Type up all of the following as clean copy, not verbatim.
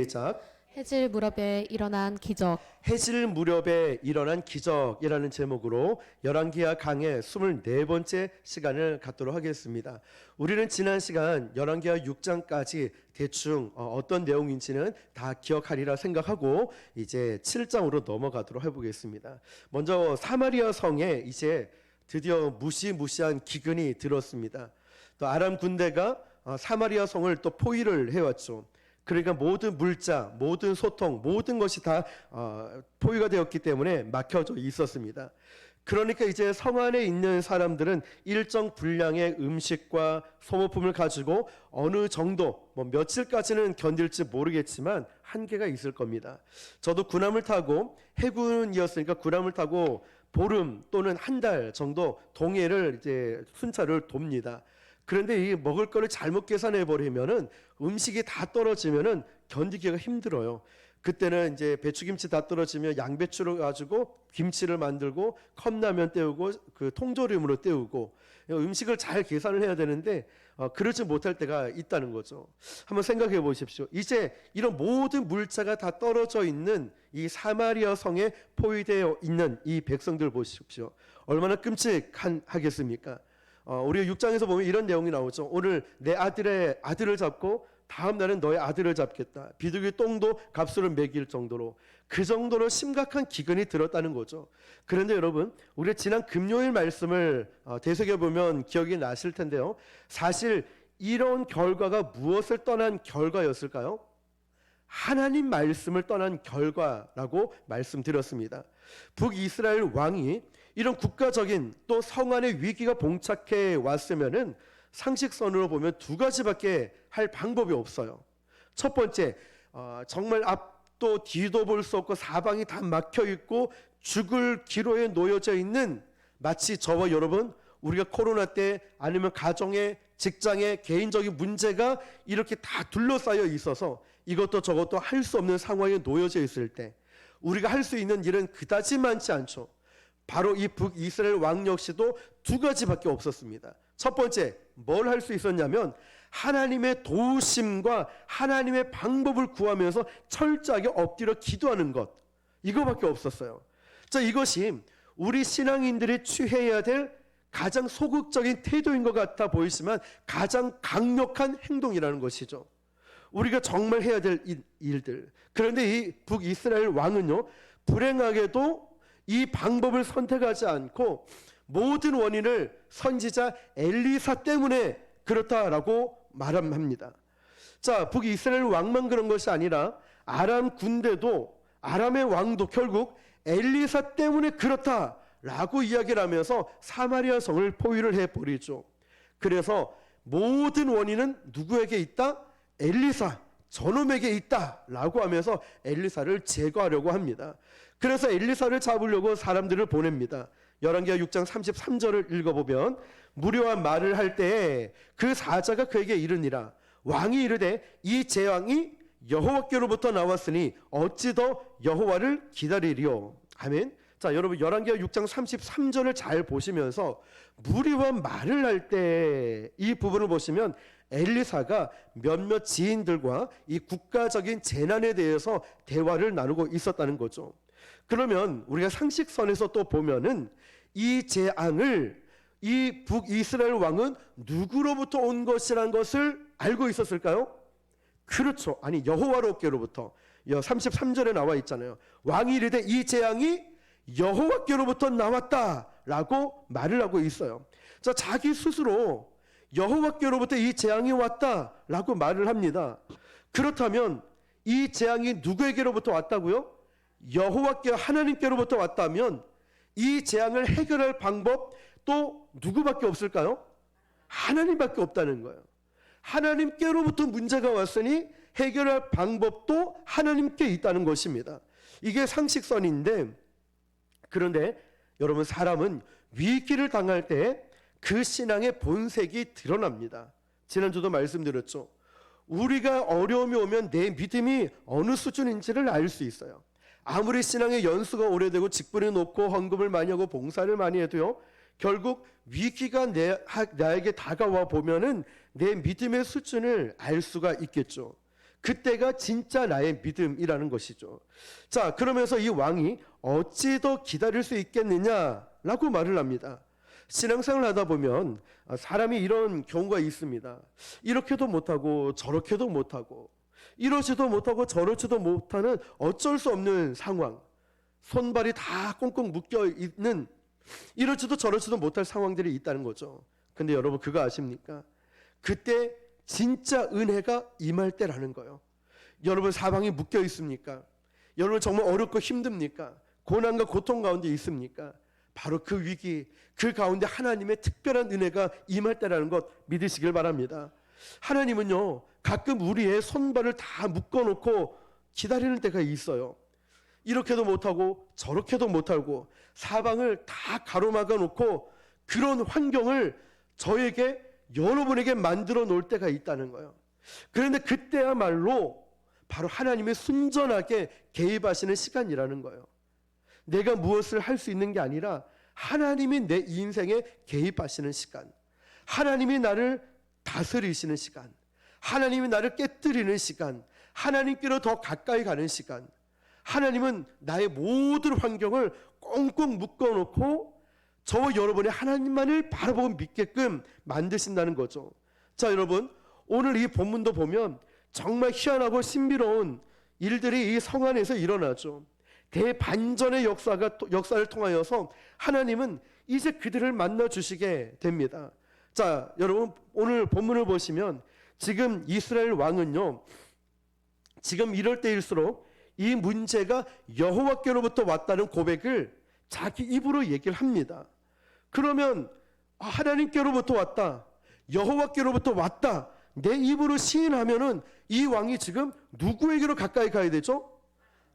시작. 해질 무렵에 일어난 기적. 해질 무렵에 일어난 기적이라는 제목으로 열왕기하 강의 24번째 시간을 갖도록 하겠습니다. 우리는 지난 시간 열왕기하 6장까지 대충 어떤 내용인지는 다 기억하리라 생각하고 이제 7장으로 넘어가도록 해보겠습니다. 먼저 사마리아 성에 이제 드디어 무시무시한 기근이 들었습니다. 또 아람 군대가 사마리아 성을 또 포위를 해왔죠. 그러니까 모든 물자, 모든 소통, 모든 것이 다 포위가 되었기 때문에 막혀져 있었습니다. 그러니까 이제 성 안에 있는 사람들은 일정 분량의 음식과 소모품을 가지고 어느 정도, 며칠까지는 견딜지 모르겠지만 한계가 있을 겁니다. 저도 군함을 타고 해군이었으니까 군함을 타고 보름 또는 한 달 정도 동해를 이제 순찰을 돕니다. 그런데 이 먹을 거를 잘못 계산해 버리면은 음식이 다 떨어지면은 견디기가 힘들어요. 그때는 이제 배추김치 다 떨어지면 양배추를 가지고 김치를 만들고 컵라면 때우고 그 통조림으로 때우고 음식을 잘 계산을 해야 되는데 그러지 못할 때가 있다는 거죠. 한번 생각해 보십시오. 이제 이런 모든 물자가 다 떨어져 있는 이 사마리아 성에 포위되어 있는 이 백성들 보십시오. 얼마나 끔찍하겠습니까? 우리 6장에서 보면 이런 내용이 나오죠. 오늘 내 아들의 아들을 잡고 다음 날은 너의 아들을 잡겠다. 비둘기 똥도 값으로 매길 정도로, 그 정도로 심각한 기근이 들었다는 거죠. 그런데 여러분, 우리 지난 금요일 말씀을 되새겨보면 기억이 나실 텐데요. 사실 이런 결과가 무엇을 떠난 결과였을까요? 하나님 말씀을 떠난 결과라고 말씀드렸습니다. 북이스라엘 왕이 이런 국가적인 또 성안의 위기가 봉착해 왔으면은 상식선으로 보면 두 가지밖에 할 방법이 없어요. 첫 번째, 정말 앞도 뒤도 볼 수 없고 사방이 다 막혀 있고 죽을 기로에 놓여져 있는, 마치 저와 여러분 우리가 코로나 때 아니면 가정에, 직장에, 개인적인 문제가 이렇게 다 둘러싸여 있어서 이것도 저것도 할 수 없는 상황에 놓여져 있을 때 우리가 할 수 있는 일은 그다지 많지 않죠. 바로 이 북이스라엘 왕 역시도 두 가지밖에 없었습니다. 첫 번째, 뭘 할 수 있었냐면 하나님의 도우심과 하나님의 방법을 구하면서 철저하게 엎드려 기도하는 것, 이거밖에 없었어요. 자, 이것이 우리 신앙인들이 취해야 될 가장 소극적인 태도인 것 같아 보이지만 가장 강력한 행동이라는 것이죠. 우리가 정말 해야 될 일들. 그런데 이 북이스라엘 왕은요, 불행하게도 이 방법을 선택하지 않고 모든 원인을 선지자 엘리사 때문에 그렇다라고 말합니다. 자, 북이스라엘 왕만 그런 것이 아니라 아람 군대도, 아람의 왕도 결국 엘리사 때문에 그렇다라고 이야기를 하면서 사마리아 성을 포위를 해버리죠. 그래서 모든 원인은 누구에게 있다? 엘리사, 저놈에게 있다라고 하면서 엘리사를 제거하려고 합니다. 그래서 엘리사를 잡으려고 사람들을 보냅니다. 열왕기하 6장 33절을 읽어보면, 무료한 말을 할 때에 그 사자가 그에게 이르니라. 왕이 이르되 이 재앙이 여호와께로부터 나왔으니 어찌 더 여호와를 기다리리요. 아멘. 자, 여러분 열왕기하 6장 33절을 잘 보시면서 무료한 말을 할 때 이 부분을 보시면 엘리사가 몇몇 지인들과 이 국가적인 재난에 대해서 대화를 나누고 있었다는 거죠. 그러면 우리가 상식선에서 또 보면은 이 재앙을 이 북이스라엘 왕은 누구로부터 온 것이라는 것을 알고 있었을까요? 그렇죠. 아니, 여호와께로부터. 33절에 나와 있잖아요. 왕이 이르되 이 재앙이 여호와께로부터 나왔다라고 말을 하고 있어요. 자, 자기 스스로 여호와께로부터 이 재앙이 왔다라고 말을 합니다. 그렇다면 이 재앙이 누구에게로부터 왔다고요? 여호와께, 하나님께로부터 왔다면 이 재앙을 해결할 방법 또 누구밖에 없을까요? 하나님밖에 없다는 거예요. 하나님께로부터 문제가 왔으니 해결할 방법도 하나님께 있다는 것입니다. 이게 상식선인데, 그런데 여러분, 사람은 위기를 당할 때 그 신앙의 본색이 드러납니다. 지난주도 말씀드렸죠. 우리가 어려움이 오면 내 믿음이 어느 수준인지를 알 수 있어요. 아무리 신앙의 연수가 오래되고 직분이 높고 헌금을 많이 하고 봉사를 많이 해도요, 결국 위기가 나에게 다가와 보면은 내 믿음의 수준을 알 수가 있겠죠. 그때가 진짜 나의 믿음이라는 것이죠. 자, 그러면서 이 왕이 어찌 더 기다릴 수 있겠느냐라고 말을 합니다. 신앙생활을 하다 보면 사람이 이런 경우가 있습니다. 이렇게도 못하고 저렇게도 못하고 이러지도 못하고 저러지도 못하는 어쩔 수 없는 상황, 손발이 다 꽁꽁 묶여 있는 이러지도 저러지도 못할 상황들이 있다는 거죠. 근데 여러분 그거 아십니까? 그때 진짜 은혜가 임할 때라는 거예요. 여러분 사방이 묶여 있습니까? 여러분 정말 어렵고 힘듭니까? 고난과 고통 가운데 있습니까? 바로 그 위기, 그 가운데 하나님의 특별한 은혜가 임할 때라는 것 믿으시길 바랍니다. 하나님은요, 가끔 우리의 손발을 다 묶어놓고 기다리는 때가 있어요. 이렇게도 못하고 저렇게도 못하고 사방을 다 가로막아 놓고 그런 환경을 저에게 여러분에게 만들어 놓을 때가 있다는 거예요. 그런데 그때야말로 바로 하나님이 순전하게 개입하시는 시간이라는 거예요. 내가 무엇을 할 수 있는 게 아니라 하나님이 내 인생에 개입하시는 시간, 하나님이 나를 다스리시는 시간, 하나님이 나를 깨뜨리는 시간, 하나님께로 더 가까이 가는 시간. 하나님은 나의 모든 환경을 꽁꽁 묶어놓고 저와 여러분이 하나님만을 바라보고 믿게끔 만드신다는 거죠. 자, 여러분 오늘 이 본문도 보면 정말 희한하고 신비로운 일들이 이 성 안에서 일어나죠. 대반전의 역사를 통하여서 하나님은 이제 그들을 만나 주시게 됩니다. 자, 여러분 오늘 본문을 보시면 지금 이스라엘 왕은요, 지금 이럴 때일수록 이 문제가 여호와께로부터 왔다는 고백을 자기 입으로 얘기를 합니다. 그러면 하나님께로부터 왔다, 여호와께로부터 왔다, 내 입으로 시인하면은 이 왕이 지금 누구에게로 가까이 가야 되죠?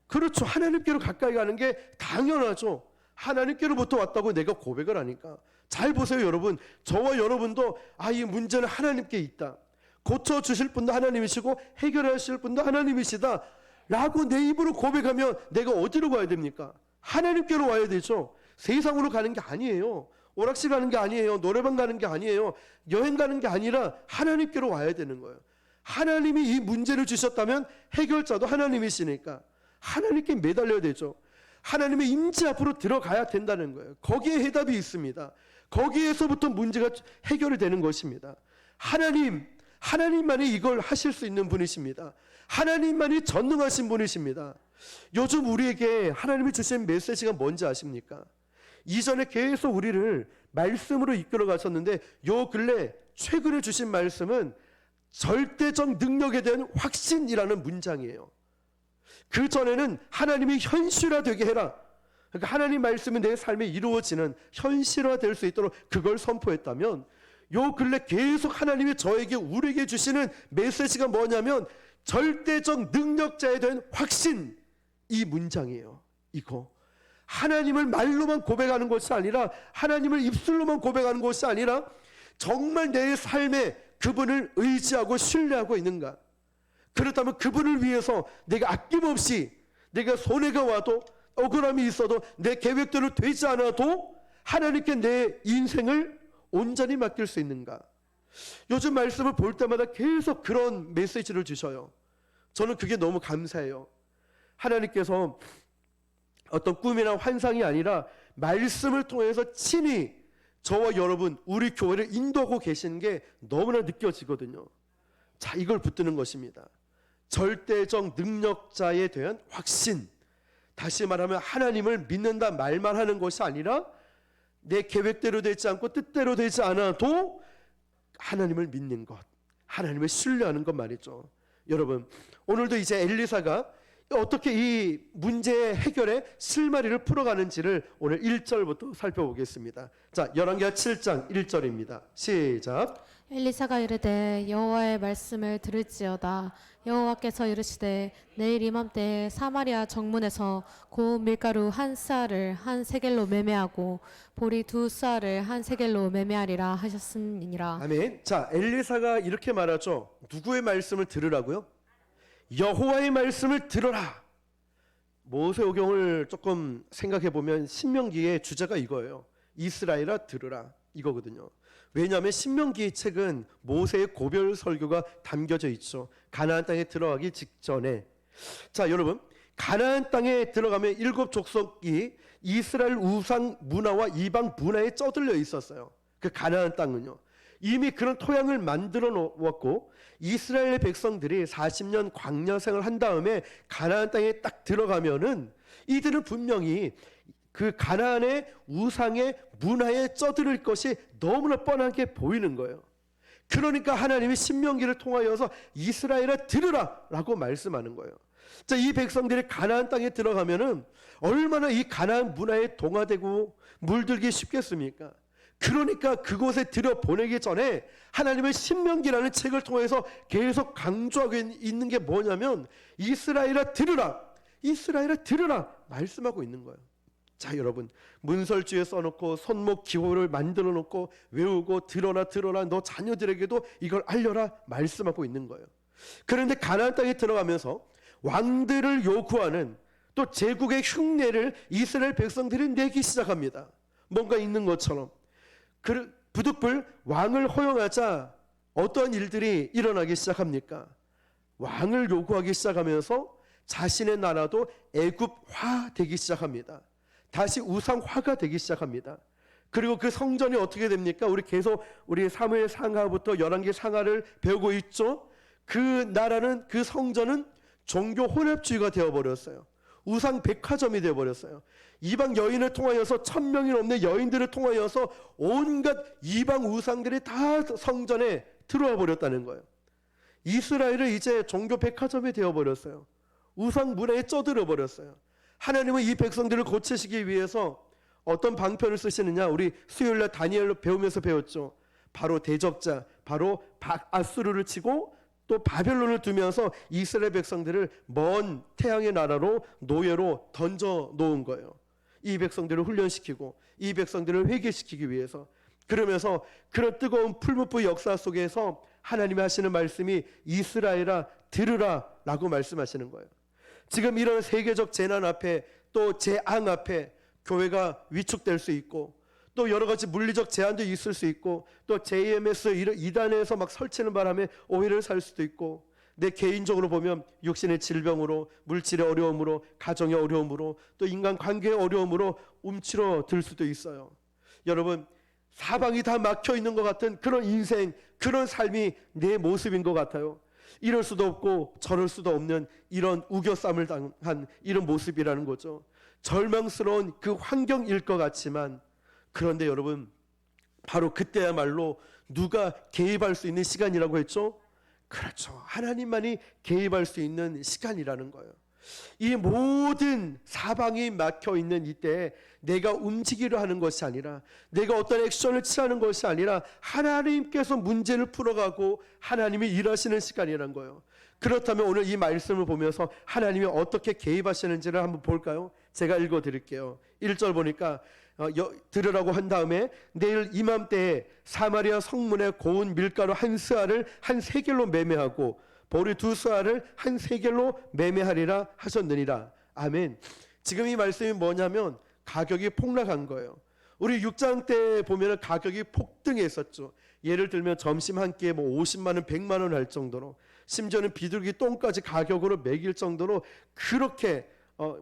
그렇죠. 하나님께로 가까이 가는 게 당연하죠. 하나님께로부터 왔다고 내가 고백을 하니까. 잘 보세요, 여러분. 저와 여러분도 이 문제는 하나님께 있다, 고쳐주실 분도 하나님이시고 해결하실 분도 하나님이시다 라고 내 입으로 고백하면 내가 어디로 가야 됩니까? 하나님께로 와야 되죠. 세상으로 가는 게 아니에요. 오락실 가는 게 아니에요. 노래방 가는 게 아니에요. 여행 가는 게 아니라 하나님께로 와야 되는 거예요. 하나님이 이 문제를 주셨다면 해결자도 하나님이시니까 하나님께 매달려야 되죠. 하나님의 임재 앞으로 들어가야 된다는 거예요. 거기에 해답이 있습니다. 거기에서부터 문제가 해결이 되는 것입니다. 하나님만이 이걸 하실 수 있는 분이십니다. 하나님만이 전능하신 분이십니다. 요즘 우리에게 하나님이 주신 메시지가 뭔지 아십니까? 이전에 계속 우리를 말씀으로 이끌어 가셨는데 요 근래 최근에 주신 말씀은 절대적 능력에 대한 확신이라는 문장이에요. 그 전에는 하나님이 현실화되게 해라. 그러니까 하나님 말씀이 내 삶에 이루어지는 현실화될 수 있도록 그걸 선포했다면, 요 근래 계속 하나님이 저에게 우리에게 주시는 메시지가 뭐냐면 절대적 능력자에 대한 확신, 이 문장이에요. 이거 하나님을 말로만 고백하는 것이 아니라, 하나님을 입술로만 고백하는 것이 아니라 정말 내 삶에 그분을 의지하고 신뢰하고 있는가. 그렇다면 그분을 위해서 내가 아낌없이, 내가 손해가 와도 억울함이 있어도 내 계획대로 되지 않아도 하나님께 내 인생을 온전히 맡길 수 있는가. 요즘 말씀을 볼 때마다 계속 그런 메시지를 주셔요. 저는 그게 너무 감사해요. 하나님께서 어떤 꿈이나 환상이 아니라 말씀을 통해서 친히 저와 여러분, 우리 교회를 인도하고 계시는 게 너무나 느껴지거든요. 자, 이걸 붙드는 것입니다. 절대적 능력자에 대한 확신. 다시 말하면 하나님을 믿는다 말만 하는 것이 아니라 내 계획대로 되지 않고 뜻대로 되지 않아도 하나님을 믿는 것, 하나님을 신뢰하는 것 말이죠. 여러분, 오늘도 이제 엘리사가 어떻게 이 문제의 해결에 실마리를 풀어가는지를 오늘 1절부터 살펴보겠습니다. 자, 열왕기하 7장 1절입니다. 시작. 엘리사가 이르되 여호와의 말씀을 들을지어다. 여호와께서 이르시되 내일 이맘때 사마리아 정문에서 고운 밀가루 한 쌀을 한 세겔로 매매하고 보리 두 쌀을 한 세겔로 매매하리라 하셨으니라. 아멘. 자, 엘리사가 이렇게 말하죠. 누구의 말씀을 들으라고요? 여호와의 말씀을 들어라. 모세오경을 조금 생각해 보면 신명기의 주제가 이거예요. 이스라엘아 들으라, 이거거든요. 왜냐하면 신명기 책은 모세의 고별 설교가 담겨져 있죠. 가나안 땅에 들어가기 직전에. 자, 여러분, 가나안 땅에 들어가면 일곱 족속이 이스라엘 우상 문화와 이방 문화에 쩌들려 있었어요. 그 가나안 땅은요. 이미 그런 토양을 만들어 놓았고 이스라엘 백성들이 40년 광야 생활을 한 다음에 가나안 땅에 딱 들어가면은 이들은 분명히 그 가나안의 우상의 문화에 쩌들릴 것이 너무나 뻔하게 보이는 거예요. 그러니까 하나님이 신명기를 통하여서 이스라엘아 들으라 라고 말씀하는 거예요. 자, 이 백성들이 가나안 땅에 들어가면은 얼마나 이 가나안 문화에 동화되고 물들기 쉽겠습니까? 그러니까 그곳에 들여보내기 전에 하나님의 신명기라는 책을 통해서 계속 강조하고 있는 게 뭐냐면 이스라엘아 들으라, 이스라엘아 들으라 말씀하고 있는 거예요. 자, 여러분, 문설주에 써놓고 손목 기호를 만들어 놓고 외우고 들어라 너 자녀들에게도 이걸 알려라 말씀하고 있는 거예요. 그런데 가나안 땅에 들어가면서 왕들을 요구하는 또 제국의 흉내를 이스라엘 백성들이 내기 시작합니다. 뭔가 있는 것처럼. 부득불 왕을 허용하자 어떤 일들이 일어나기 시작합니까? 왕을 요구하기 시작하면서 자신의 나라도 애굽화 되기 시작합니다. 다시 우상화가 되기 시작합니다. 그리고 그 성전이 어떻게 됩니까? 우리 계속 우리 사무엘 상하부터 열왕기 상하를 배우고 있죠. 그 나라는, 그 성전은 종교 혼합주의가 되어버렸어요. 우상 백화점이 되어버렸어요. 이방 여인을 통하여서 1000명이 넘는 여인들을 통하여서 온갖 이방 우상들이 다 성전에 들어와 버렸다는 거예요. 이스라엘은 이제 종교 백화점이 되어버렸어요. 우상 문화에 쩌들어 버렸어요. 하나님은 이 백성들을 고치시기 위해서 어떤 방편을 쓰시느냐, 우리 수요일날 다니엘로 배우면서 배웠죠. 바로 대적자, 바로 아수르를 치고 또 바벨론을 두면서 이스라엘 백성들을 먼 태양의 나라로 노예로 던져 놓은 거예요. 이 백성들을 훈련시키고 이 백성들을 회개시키기 위해서. 그러면서 그런 뜨거운 풀무불 역사 속에서 하나님이 하시는 말씀이 이스라엘아 들으라 라고 말씀하시는 거예요. 지금 이런 세계적 재난 앞에 또 재앙 앞에 교회가 위축될 수 있고 또 여러 가지 물리적 제한도 있을 수 있고 또 JMS 이단에서 막 설치는 바람에 오해를 살 수도 있고 내 개인적으로 보면 육신의 질병으로 물질의 어려움으로 가정의 어려움으로 또 인간관계의 어려움으로 움츠러들 수도 있어요. 여러분, 사방이 다 막혀 있는 것 같은 그런 인생, 그런 삶이 내 모습인 것 같아요. 이럴 수도 없고 저럴 수도 없는 이런 우겨쌈을 당한 이런 모습이라는 거죠. 절망스러운 그 환경일 것 같지만 그런데 여러분, 바로 그때야말로 누가 개입할 수 있는 시간이라고 했죠? 그렇죠. 하나님만이 개입할 수 있는 시간이라는 거예요. 이 모든 사방이 막혀 있는 이때 내가 움직이려 하는 것이 아니라 내가 어떤 액션을 취하는 것이 아니라 하나님께서 문제를 풀어가고 하나님이 일하시는 시간이라는 거예요. 그렇다면 오늘 이 말씀을 보면서 하나님이 어떻게 개입하시는지를 한번 볼까요? 제가 읽어드릴게요. 1절 보니까 들으라고 한 다음에 내일 이맘때에 사마리아 성문에 고운 밀가루 한 스아를 한 세겔로 매매하고 보리 2스아를 한 세겔로 매매하리라 하셨느니라. 아멘. 지금 이 말씀이 뭐냐면 가격이 폭락한 거예요. 우리 6장 때 보면 가격이 폭등했었죠. 예를 들면 점심 한 끼에 50만 원, 100만 원 할 정도로, 심지어는 비둘기 똥까지 가격으로 매길 정도로 그렇게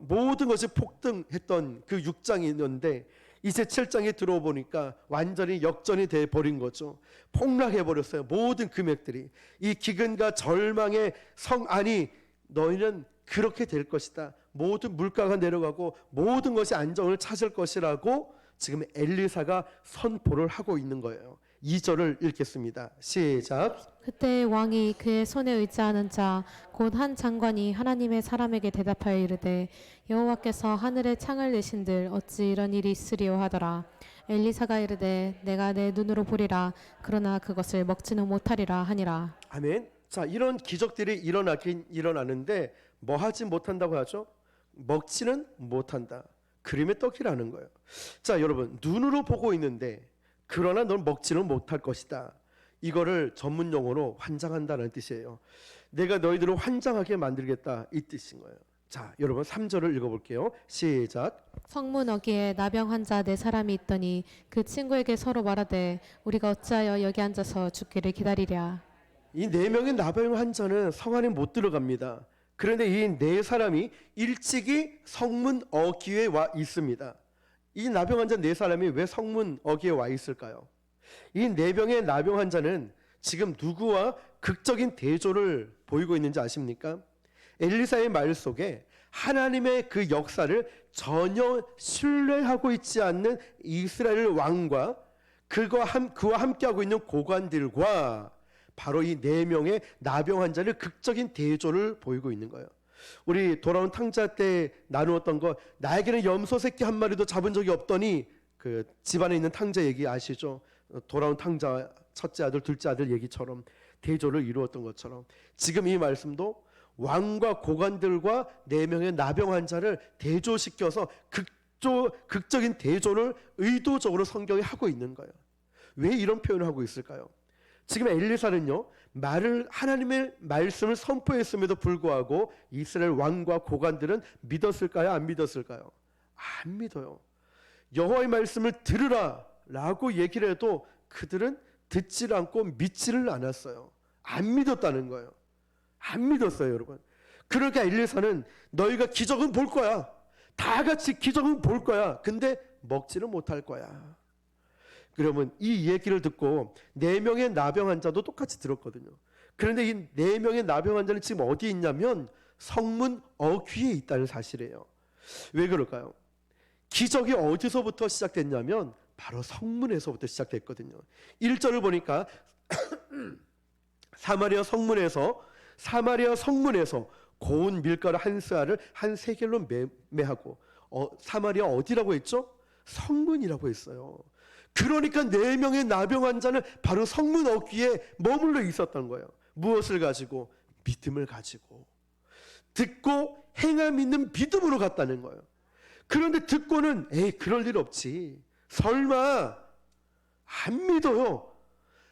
모든 것이 폭등했던 그 6장이 있는데 이제 7장에 들어보니까 완전히 역전이 돼버린 거죠. 폭락해버렸어요. 모든 금액들이. 이 기근과 절망의 성 안이 너희는 그렇게 될 것이다. 모든 물가가 내려가고 모든 것이 안정을 찾을 것이라고 지금 엘리사가 선포를 하고 있는 거예요. 2절을 읽겠습니다. 시작. 그때 왕이 그의 손에 의지하는 자 곧 한 장관이 하나님의 사람에게 대답하여 이르되 여호와께서 하늘에 창을 내신들 어찌 이런 일이 있으리요 하더라. 엘리사가 이르되 내가 내 눈으로 보리라 그러나 그것을 먹지는 못하리라 하니라. 아멘. 자, 이런 기적들이 일어나긴 일어나는데 뭐 하지 못한다고 하죠? 먹지는 못한다. 그림의 떡이라는 거예요. 자, 여러분, 눈으로 보고 있는데 그러나 넌 먹지는 못할 것이다. 이거를 전문 용어로 환장한다는 뜻이에요. 내가 너희들을 환장하게 만들겠다 이 뜻인 거예요. 자, 여러분 3절을 읽어볼게요. 시작. 성문 어귀에 나병 환자 네 사람이 있더니 그 친구에게 서로 말하되 우리가 어찌하여 여기 앉아서 죽기를 기다리랴. 이 네 명의 나병 환자는 성 안에 못 들어갑니다. 그런데 이 네 사람이 일찍이 성문 어귀에 와 있습니다. 이 나병 환자 네 사람이 왜 성문 어귀에 와 있을까요? 이 네 명의 나병 환자는 지금 누구와 극적인 대조를 보이고 있는지 아십니까? 엘리사의 말 속에 하나님의 그 역사를 전혀 신뢰하고 있지 않는 이스라엘 왕과 그와 함께하고 있는 고관들과 바로 이 네 명의 나병 환자를 극적인 대조를 보이고 있는 거예요. 우리 돌아온 탕자 때 나누었던 거, 나에게는 염소 새끼 한 마리도 잡은 적이 없더니 그 집안에 있는 탕자 얘기 아시죠? 돌아온 탕자 첫째 아들 둘째 아들 얘기처럼 대조를 이루었던 것처럼 지금 이 말씀도 왕과 고관들과 네 명의 나병 환자를 대조시켜서 극적인 대조를 의도적으로 성경이 하고 있는 거예요. 왜 이런 표현을 하고 있을까요? 지금 엘리사는요, 하나님의 말씀을 선포했음에도 불구하고 이스라엘 왕과 고관들은 믿었을까요? 안 믿었을까요? 안 믿어요. 여호와의 말씀을 들으라 라고 얘기를 해도 그들은 듣지를 않고 믿지를 않았어요. 안 믿었다는 거예요. 안 믿었어요, 여러분. 그러니까 엘리사는 너희가 기적은 볼 거야. 다 같이 기적은 볼 거야. 근데 먹지는 못할 거야. 그러면 이 얘기를 듣고 네 명의 나병 환자도 똑같이 들었거든요. 그런데 이 네 명의 나병 환자는 지금 어디에 있냐면 성문 어귀에 있다는 사실이에요. 왜 그럴까요? 기적이 어디서부터 시작됐냐면 바로 성문에서부터 시작됐거든요. 1절을 보니까 사마리아 성문에서 고운 밀가루 한 스아를 한 세겔로 매매하고 사마리아 어디라고 했죠? 성문이라고 했어요. 그러니까 네 명의 나병 환자는 바로 성문 어귀에 머물러 있었던 거예요. 무엇을 가지고? 믿음을 가지고. 듣고 행함 있는 믿음으로 갔다는 거예요. 그런데 듣고는 에이 그럴 일 없지. 설마 안 믿어요.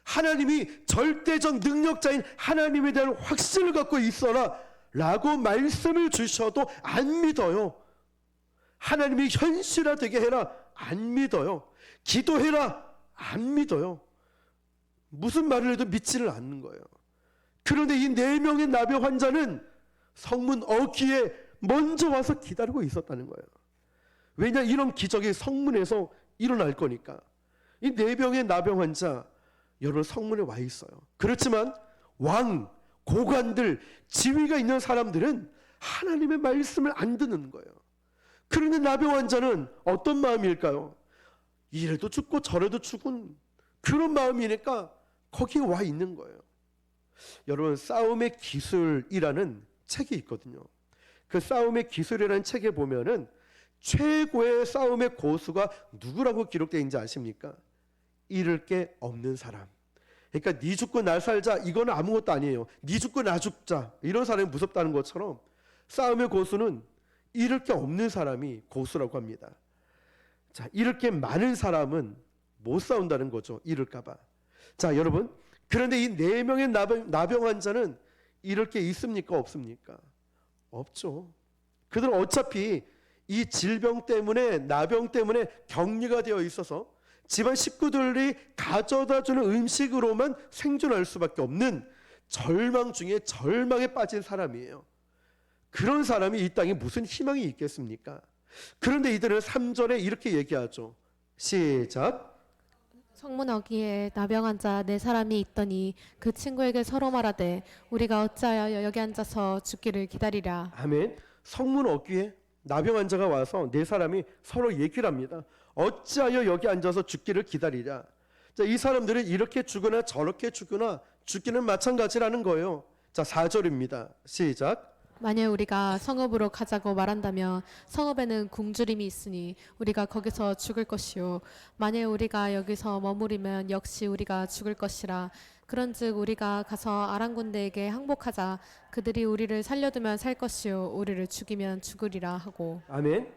하나님이 절대적 능력자인 하나님에 대한 확신을 갖고 있어라 라고 말씀을 주셔도 안 믿어요. 하나님이 현실화되게 해라 안 믿어요. 기도해라 안 믿어요. 무슨 말을 해도 믿지를 않는 거예요. 그런데 이 네 명의 나병 환자는 성문 어귀에 먼저 와서 기다리고 있었다는 거예요. 왜냐, 이런 기적이 성문에서 일어날 거니까. 이 네 명의 나병 환자 여러분 성문에 와 있어요. 그렇지만 왕, 고관들, 지위가 있는 사람들은 하나님의 말씀을 안 듣는 거예요. 그런데 나병 환자는 어떤 마음일까요? 이래도 죽고 저래도 죽은 그런 마음이니까 거기에 와 있는 거예요. 여러분, 싸움의 기술이라는 책이 있거든요. 그 싸움의 기술이라는 책에 보면은 최고의 싸움의 고수가 누구라고 기록되어 있는지 아십니까? 잃을 게 없는 사람. 그러니까 네 죽고 날 살자 이거는 아무것도 아니에요. 네 죽고 나 죽자 이런 사람이 무섭다는 것처럼 싸움의 고수는 잃을 게 없는 사람이 고수라고 합니다. 자, 잃을 게 많은 사람은 못 싸운다는 거죠. 잃을까 봐. 자, 여러분, 그런데 이 네 명의 나병 환자는 잃을 게 있습니까? 없습니까? 없죠. 그들은 어차피 이 질병 때문에, 나병 때문에 격리가 되어 있어서 집안 식구들이 가져다 주는 음식으로만 생존할 수밖에 없는 절망 중에 절망에 빠진 사람이에요. 그런 사람이 이 땅에 무슨 희망이 있겠습니까? 그런데 이들은 3절에 이렇게 얘기하죠. 시작. 성문 어귀에 나병 환자 네 사람이 있더니 그 친구에게 서로 말하되 우리가 어찌하여 여기 앉아서 죽기를 기다리랴. 아멘. 성문 어귀에 나병 환자가 와서 네 사람이 서로 얘기를 합니다. 어찌하여 여기 앉아서 죽기를 기다리랴. 자, 이 사람들은 이렇게 죽으나 저렇게 죽으나 죽기는 마찬가지라는 거예요. 자, 4절입니다. 시작. 만약 우리가 성읍으로 가자고 말한다면 성읍에는 굶주림이 있으니 우리가 거기서 죽을 것이요 만약 우리가 여기서 머무르면 역시 우리가 죽을 것이라. 그런즉 우리가 가서 아람 군대에게 항복하자. 그들이 우리를 살려두면 살 것이요 우리를 죽이면 죽으리라 하고. 아멘.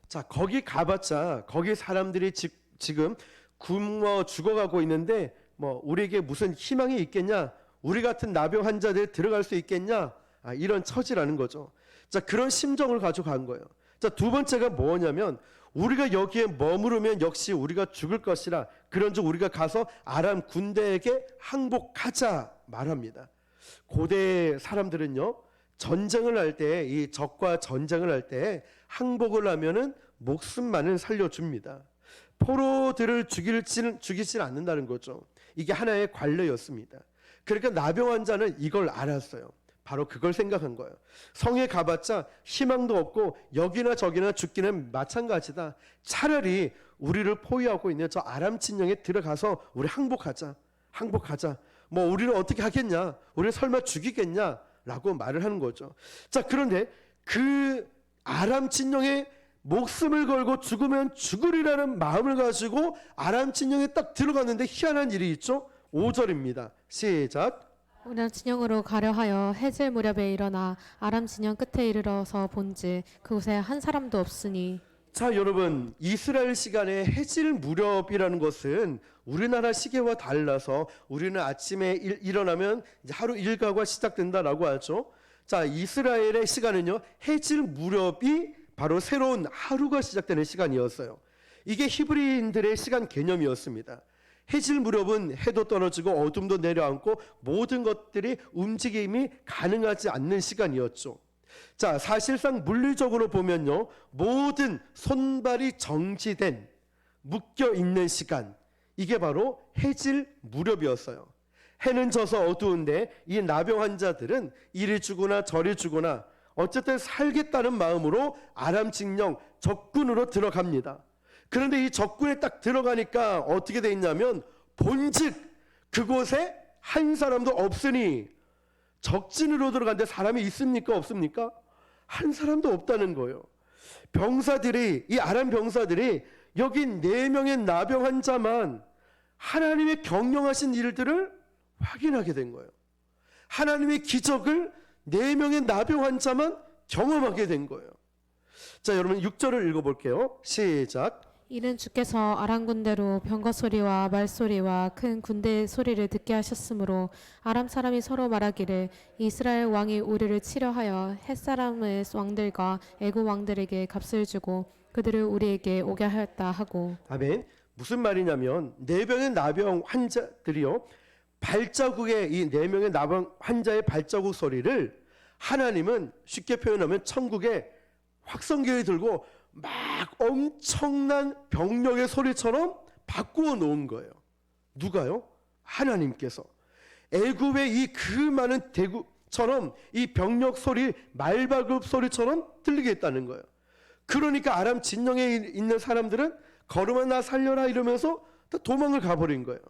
자, 거기 가봤자 거기 사람들이 지금 굶어 죽어가고 있는데 뭐 우리에게 무슨 희망이 있겠냐? 우리 같은 나병 환자들 들어갈 수 있겠냐? 이런 처지라는 거죠. 자, 그런 심정을 가지고 간 거예요. 자, 두 번째가 뭐냐면 우리가 여기에 머무르면 역시 우리가 죽을 것이라 그런즉 우리가 가서 아람 군대에게 항복하자 말합니다. 고대 사람들은요, 전쟁을 할 때, 이 적과 전쟁을 할 때 항복을 하면은 목숨만을 살려줍니다. 포로들을 죽이진 않는다는 거죠. 이게 하나의 관례였습니다. 그러니까 나병 환자는 이걸 알았어요. 바로 그걸 생각한 거예요. 성에 가봤자 희망도 없고 여기나 저기나 죽기는 마찬가지다. 차라리 우리를 포위하고 있는 저 아람 진영에 들어가서 우리 항복하자. 뭐 우리를 어떻게 하겠냐? 우리를 설마 죽이겠냐? 라고 말을 하는 거죠. 자, 그런데 그 아람 진영에 목숨을 걸고 죽으면 죽으리라는 마음을 가지고 아람 진영에 딱 들어갔는데 희한한 일이 있죠. 5절입니다. 시작. 아람 진영으로 가려 하여 해질 무렵에 일어나 아람 진영 끝에 이르러서 본즉 그곳에 한 사람도 없으니. 자, 여러분, 이스라엘 시간에 해질 무렵이라는 것은 우리나라 시계와 달라서 우리는 아침에 일어나면 이제 하루 일과가 시작된다라고 하죠. 자, 이스라엘의 시간은요, 해질 무렵이 바로 새로운 하루가 시작되는 시간이었어요. 이게 히브리인들의 시간 개념이었습니다. 해질 무렵은 해도 떨어지고 어둠도 내려앉고 모든 것들이 움직임이 가능하지 않는 시간이었죠. 자, 사실상 물리적으로 보면요, 모든 손발이 정지된 묶여 있는 시간, 이게 바로 해질 무렵이었어요. 해는 져서 어두운데 이 나병 환자들은 이리 죽으나 저리 죽으나 어쨌든 살겠다는 마음으로 아람 진영 적군으로 들어갑니다. 그런데 이 적군에 딱 들어가니까 어떻게 돼 있냐면 본즉 그곳에 한 사람도 없으니. 적진으로 들어갔는데 사람이 있습니까 없습니까? 한 사람도 없다는 거예요. 병사들이, 이 아람 병사들이 여기 4명의 나병 환자만 하나님의 경영하신 일들을 확인하게 된 거예요. 하나님의 기적을 4명의 나병 환자만 경험하게 된 거예요. 자, 여러분 6절을 읽어볼게요. 시작. 이는 주께서 아람 군대로 병거 소리와 말소리와 큰 군대의 소리를 듣게 하셨으므로 아람 사람이 서로 말하기를 이스라엘 왕이 우리를 치려 하여 햇사람의 왕들과 애굽 왕들에게 값을 주고 그들을 우리에게 오게 하였다 하고. 아멘. 무슨 말이냐면 4명의 나병 환자들이요, 발자국의 이 4명의 나병 환자의 발자국 소리를 하나님은 쉽게 표현하면 천국에 확성기를 들고 막 엄청난 병력의 소리처럼 바꾸어 놓은 거예요. 누가요? 하나님께서. 애굽의 이 그 많은 대구처럼 이 병력 소리, 말발굽 소리처럼 들리게 했다는 거예요. 그러니까 아람 진영에 있는 사람들은 걸음아 나 살려라 이러면서 다 도망을 가버린 거예요.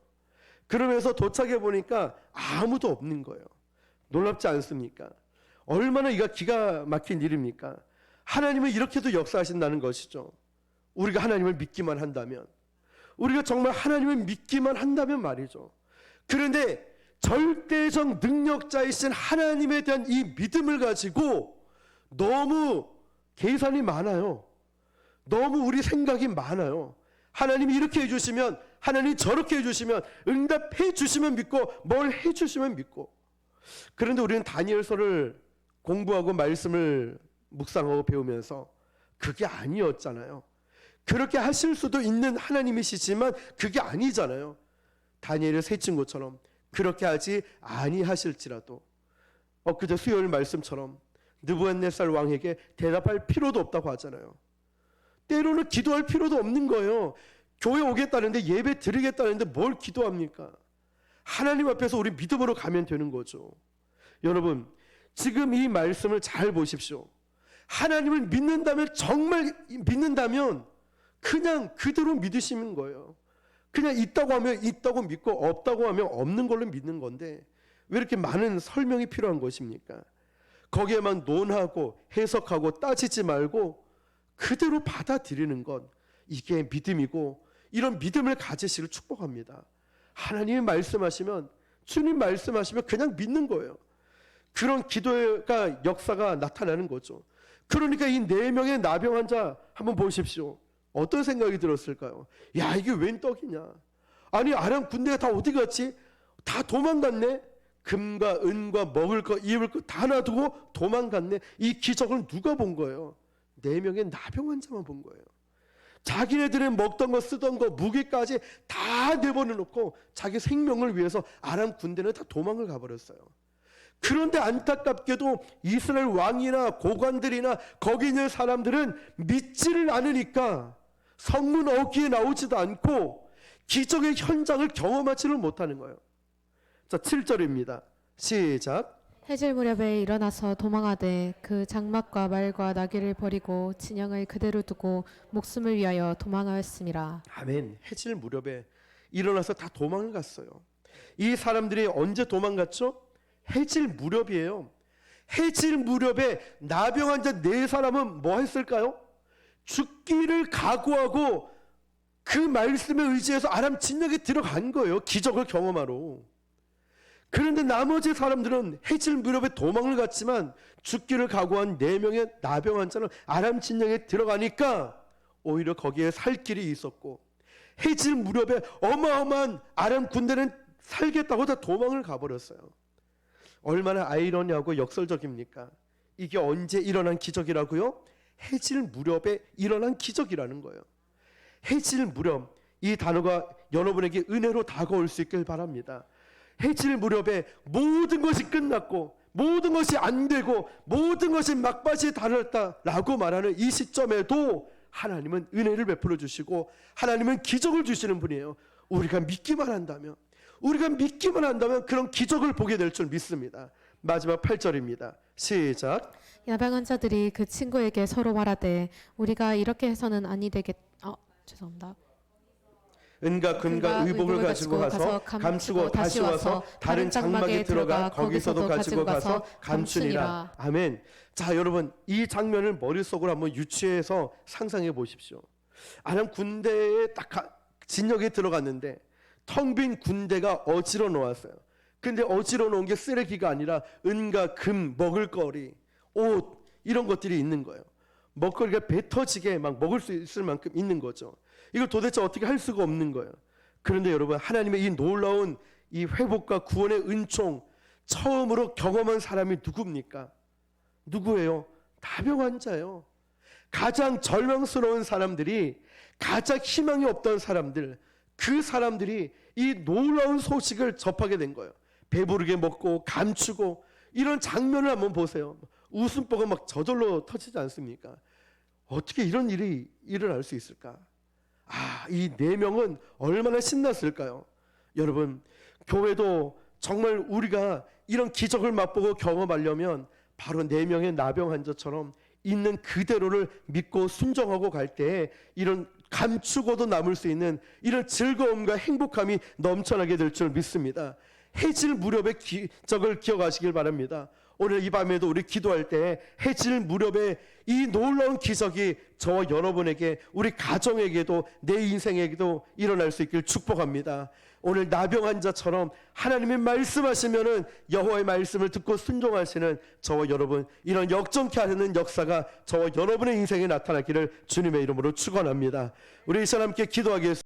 그러면서 도착해 보니까 아무도 없는 거예요. 놀랍지 않습니까? 얼마나 이가 기가 막힌 일입니까? 하나님은 이렇게도 역사하신다는 것이죠. 우리가 하나님을 믿기만 한다면, 우리가 정말 하나님을 믿기만 한다면 말이죠. 그런데 절대적 능력자이신 하나님에 대한 이 믿음을 가지고 너무 계산이 많아요. 너무 우리 생각이 많아요. 하나님이 이렇게 해주시면, 하나님이 저렇게 해주시면, 응답해 주시면 믿고, 뭘 해주시면 믿고. 그런데 우리는 다니엘서를 공부하고 말씀을 묵상하고 배우면서 그게 아니었잖아요. 그렇게 하실 수도 있는 하나님이시지만 그게 아니잖아요. 다니엘의 세 친구처럼 그렇게 하지 아니하실지라도 엊그제 수요일 말씀처럼 느부갓네살 왕에게 대답할 필요도 없다고 하잖아요. 때로는 기도할 필요도 없는 거예요. 교회 오겠다는데, 예배 드리겠다는데 뭘 기도합니까? 하나님 앞에서 우리 믿음으로 가면 되는 거죠. 여러분, 지금 이 말씀을 잘 보십시오. 하나님을 믿는다면, 정말 믿는다면 그냥 그대로 믿으시는 거예요. 그냥 있다고 하면 있다고 믿고 없다고 하면 없는 걸로 믿는 건데 왜 이렇게 많은 설명이 필요한 것입니까? 거기에만 논하고 해석하고 따지지 말고 그대로 받아들이는 것, 이게 믿음이고, 이런 믿음을 가지시길 축복합니다. 하나님이 말씀하시면, 주님 말씀하시면 그냥 믿는 거예요. 그런 기도가 역사가 나타나는 거죠. 그러니까 이 4명의 나병 환자 한번 보십시오. 어떤 생각이 들었을까요? 야, 이게 웬 떡이냐? 아니, 아람 군대가 다 어디 갔지? 다 도망갔네? 금과 은과 먹을 거 입을 거 다 놔두고 도망갔네. 이 기적을 누가 본 거예요? 4명의 나병 환자만 본 거예요. 자기네들의 먹던 거 쓰던 거 무기까지 다 내버려놓고 자기 생명을 위해서 아람 군대는 다 도망을 가버렸어요. 그런데 안타깝게도 이스라엘 왕이나 고관들이나 거기 있는 사람들은 믿지를 않으니까 성문 어귀에 나오지도 않고 기적의 현장을 경험하지를 못하는 거예요. 자, 7절입니다. 시작. 해질 무렵에 일어나서 도망하되 그 장막과 말과 나귀를 버리고 진영을 그대로 두고 목숨을 위하여 도망하였음이라. 아멘. 해질 무렵에 일어나서 다 도망을 갔어요. 이 사람들이 언제 도망갔죠? 해질 무렵이에요. 해질 무렵에 나병 환자 4사람은 뭐 했을까요? 죽기를 각오하고 그 말씀에 의지해서 아람 진영에 들어간 거예요. 기적을 경험하러. 그런데 나머지 사람들은 해질 무렵에 도망을 갔지만 죽기를 각오한 4명의 나병 환자는 아람 진영에 들어가니까 오히려 거기에 살 길이 있었고, 해질 무렵에 어마어마한 아람 군대는 살겠다고 다 도망을 가버렸어요. 얼마나 아이러니하고 역설적입니까? 이게 언제 일어난 기적이라고요? 해질 무렵에 일어난 기적이라는 거예요. 해질 무렵, 이 단어가 여러분에게 은혜로 다가올 수 있길 바랍니다. 해질 무렵에 모든 것이 끝났고 모든 것이 안 되고 모든 것이 막바지에 달했다라고 말하는 이 시점에도 하나님은 은혜를 베풀어 주시고 하나님은 기적을 주시는 분이에요. 우리가 믿기만 한다면 그런 기적을 보게 될 줄 믿습니다. 마지막 8절입니다. 시작. 나병 환자들이 그 친구에게 서로 말하되 우리가 이렇게 해서는 아니 되겠. 죄송합니다. 은과 금과 의복을 가지고 가서 감추고 다시 와서 다른 장막에 들어가 거기서도 가지고 가서 감추니라. 아멘. 자, 여러분, 이 장면을 머릿속으로 한번 유추해서 상상해 보십시오. 아람 군대에 딱 진영에 들어갔는데 텅 빈 군대가 어지러 놓았어요. 근데 어지러 놓은 게 쓰레기가 아니라 은과 금, 먹을거리, 옷 이런 것들이 있는 거예요. 먹거리가 배 터지게 막 먹을 수 있을 만큼 있는 거죠. 이걸 도대체 어떻게 할 수가 없는 거예요. 그런데 여러분, 하나님의 이 놀라운 이 회복과 구원의 은총 처음으로 경험한 사람이 누굽니까? 누구예요? 나병 환자예요. 가장 절망스러운 사람들이, 가장 희망이 없던 사람들, 그 사람들이 이 놀라운 소식을 접하게 된 거예요. 배부르게 먹고 감추고 이런 장면을 한번 보세요. 웃음보가 막 저절로 터지지 않습니까? 어떻게 이런 일이 일어날 수 있을까? 이 4명은 얼마나 신났을까요? 여러분, 교회도 정말 우리가 이런 기적을 맛보고 경험하려면 바로 4명의 나병 환자처럼 있는 그대로를 믿고 순종하고 갈 때 이런 감추고도 남을 수 있는 이런 즐거움과 행복함이 넘쳐나게 될 줄 믿습니다. 해질 무렵의 기적을 기억하시길 바랍니다. 오늘 이 밤에도 우리 기도할 때 해질 무렵에 이 놀라운 기적이 저와 여러분에게, 우리 가정에게도 내 인생에게도 일어날 수 있길 축복합니다. 오늘 나병 환자처럼 하나님이 말씀하시면은 여호와의 말씀을 듣고 순종하시는 저와 여러분, 이런 역전케 하는 역사가 저와 여러분의 인생에 나타나기를 주님의 이름으로 축원합니다. 우리 이 사람 함께 기도하겠습니다.